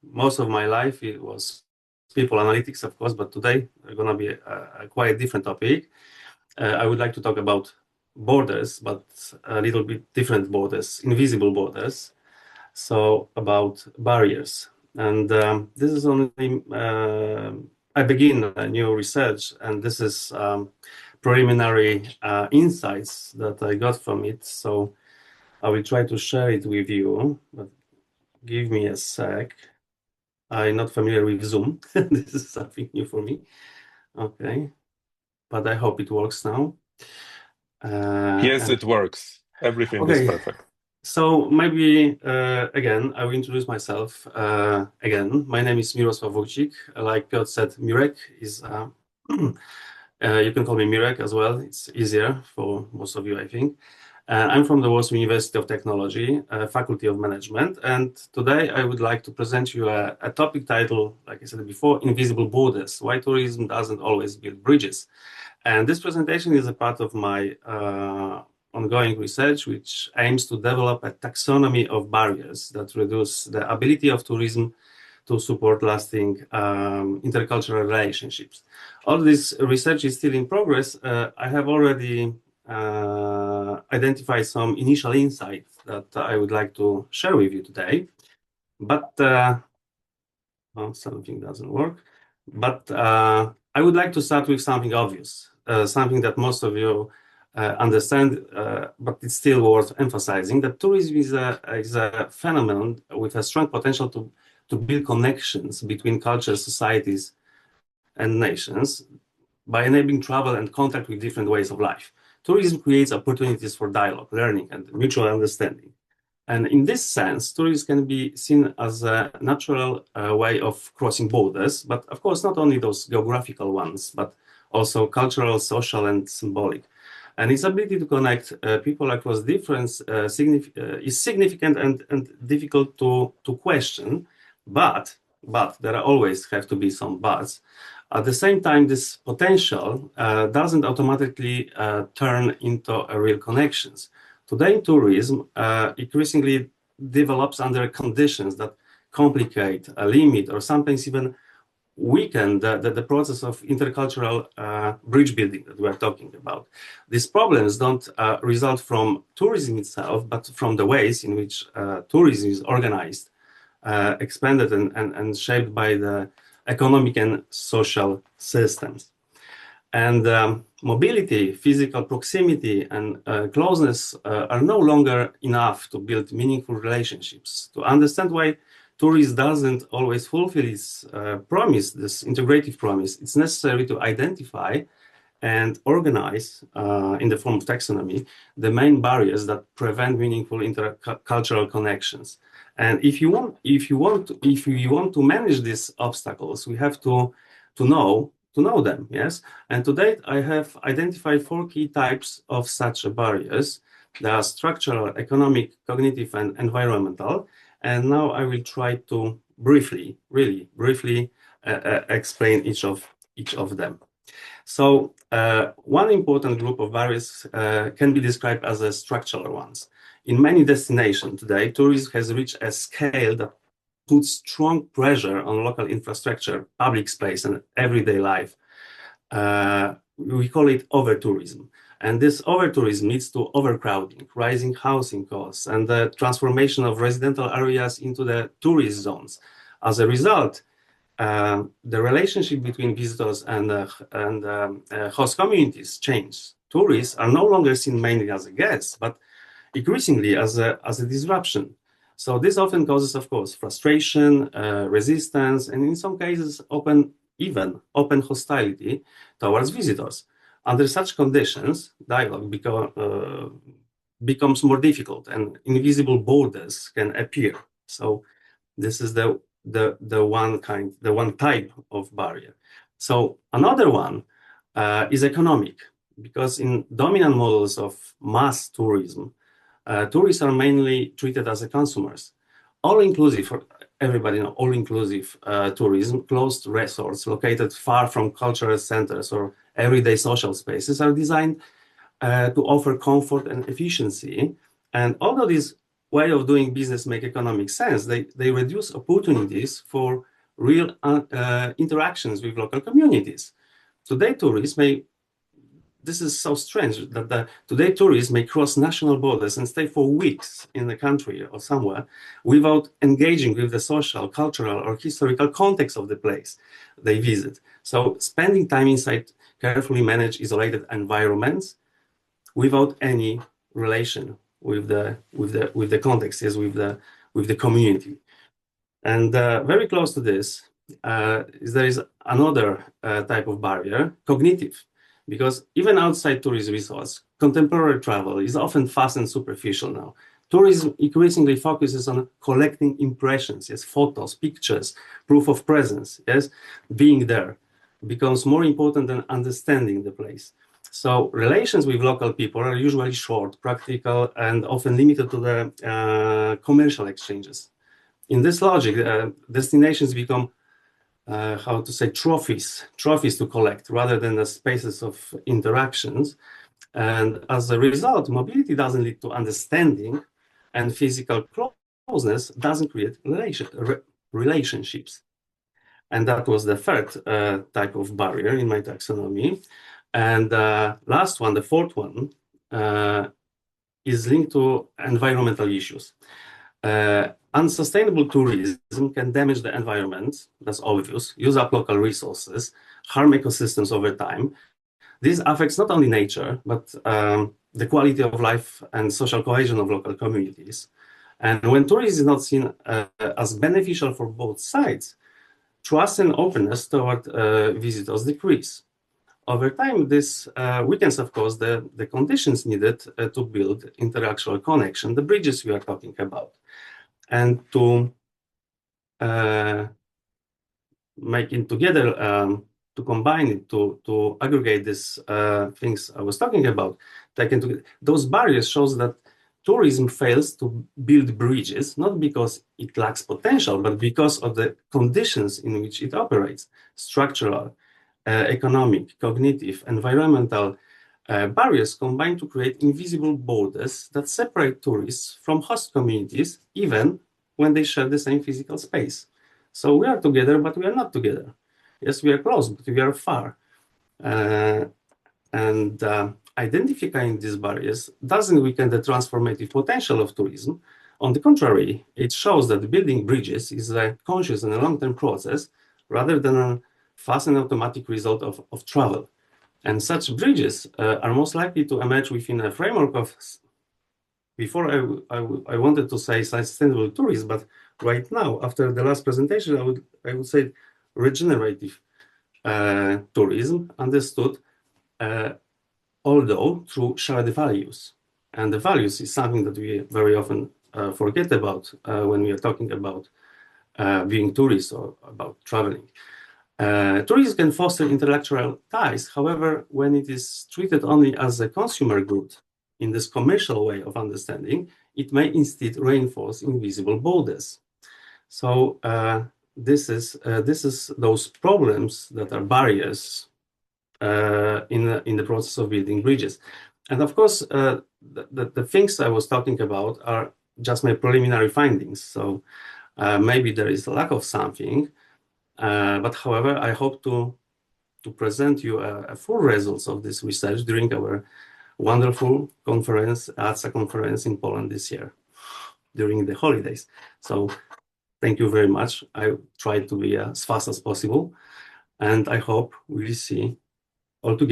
most of my life it was people analytics, of course, but today it's going to be a quite different topic. I would like to talk about borders, but a little bit different borders, invisible borders. So about barriers. And this is only, I begin a new research, and this is preliminary insights that I got from it. So I will try to share it with you, but give me a sec. I'm not familiar with Zoom. This is something new for me. Okay, but I hope it works now. Yes, it works. Everything is Okay, perfect. so maybe again, I will introduce myself again. My name is Mirosław Wójcik. Like Piotr said, Mirek is, you can call me Mirek as well. It's easier for most of you, I think. I'm from the Warsaw University of Technology, Faculty of Management, and today I would like to present you a topic title, like I said before, Invisible Borders, Why Tourism Doesn't Always Build Bridges. And this presentation is a part of my ongoing research, which aims to develop a taxonomy of barriers that reduce the ability of tourism to support lasting intercultural relationships. All this research is still in progress. I have already identify some initial insights that I would like to share with you today, but something doesn't work. But I would like to start with something obvious, something that most of you understand, but it's still worth emphasizing, that tourism is a phenomenon with a strong potential to build connections between cultures, societies, and nations by enabling travel and contact with different ways of life. Tourism creates opportunities for dialogue, learning, and mutual understanding. And in this sense, tourism can be seen as a natural way of crossing borders, but of course, not only those geographical ones, but also cultural, social, and symbolic. And its ability to connect people across difference is significant and difficult to question, but there always have to be some buts. At the same time, this potential doesn't automatically turn into real connections. Today, tourism increasingly develops under conditions that complicate, limit, or sometimes even weaken the process of intercultural bridge building that we are talking about. These problems don't result from tourism itself, but from the ways in which tourism is organized, expanded, and shaped by the economic and social systems. And mobility, physical proximity, and closeness are no longer enough to build meaningful relationships. To understand why tourism doesn't always fulfill its promise, this integrative promise, it's necessary to identify and organize, in the form of taxonomy, the main barriers that prevent meaningful intercultural connections. And if you want to manage these obstacles, we have to know them, yes. And to date, I have identified 4 key types of such barriers. They are structural, economic, cognitive, and environmental. And now I will try to briefly, really briefly, explain each of them. So one important group of barriers can be described as the structural ones. In many destinations today, tourism has reached a scale that puts strong pressure on local infrastructure, public space, and everyday life. We call it over-tourism. And this over-tourism leads to overcrowding, rising housing costs, and the transformation of residential areas into the tourist zones. As a result, the relationship between visitors and host communities change. Tourists are no longer seen mainly as a guest, but increasingly as a disruption. So this often causes, of course, frustration, resistance, and in some cases, open hostility towards visitors. Under such conditions, dialogue becomes more difficult, and invisible borders can appear. So this is the one type of barrier. So another one is economic, because in dominant models of mass tourism, tourists are mainly treated as consumers. All-inclusive, for everybody know, all-inclusive tourism, closed resorts located far from cultural centers or everyday social spaces are designed to offer comfort and efficiency. And although these way of doing business make economic sense, they reduce opportunities for real interactions with local communities. Today, this is so strange that today tourists may cross national borders and stay for weeks in the country or somewhere without engaging with the social, cultural, or historical context of the place they visit. So spending time inside carefully managed, isolated environments without any relation with the context, yes, with the community. And very close to this, there is another type of barrier, cognitive. Because even outside tourism resorts, contemporary travel is often fast and superficial now. Tourism increasingly focuses on collecting impressions, yes, photos, pictures, proof of presence, yes, being there becomes more important than understanding the place. So relations with local people are usually short, practical, and often limited to the commercial exchanges. In this logic, destinations become trophies to collect rather than the spaces of interactions. And as a result, mobility doesn't lead to understanding, and physical closeness doesn't create relationships. And that was the third type of barrier in my taxonomy. And last one, the fourth one, is linked to environmental issues. Unsustainable tourism can damage the environment, that's obvious, use up local resources, harm ecosystems over time. This affects not only nature, but the quality of life and social cohesion of local communities. And when tourism is not seen as beneficial for both sides, trust and openness toward visitors decrease. Over time, this weakens, of course, the conditions needed to build interactual connection, the bridges we are talking about. And to make it together, to combine it, to aggregate these things I was talking about, those barriers shows that tourism fails to build bridges, not because it lacks potential, but because of the conditions in which it operates, structural, economic, cognitive, environmental barriers combine to create invisible borders that separate tourists from host communities, even when they share the same physical space. So we are together, but we are not together. Yes, we are close, but we are far. Identifying these barriers doesn't weaken the transformative potential of tourism. On the contrary, it shows that building bridges is a conscious and a long-term process rather than a fast and automatic result of travel. And such bridges are most likely to emerge within a framework of, before I wanted to say sustainable tourism, but right now, after the last presentation, I would say regenerative tourism, understood, although through shared values. And the values is something that we very often forget about when we are talking about being tourists or about traveling. Tourism can foster intellectual ties. However, when it is treated only as a consumer good in this commercial way of understanding, it may instead reinforce invisible borders. So this is those problems that are barriers in the process of building bridges. And of course, the things I was talking about are just my preliminary findings. So maybe there is a lack of something. But however, I hope to present you a full results of this research during our wonderful conference, EATSA conference in Poland this year, during the holidays. So thank you very much. I tried to be as fast as possible, and I hope we'll see all together.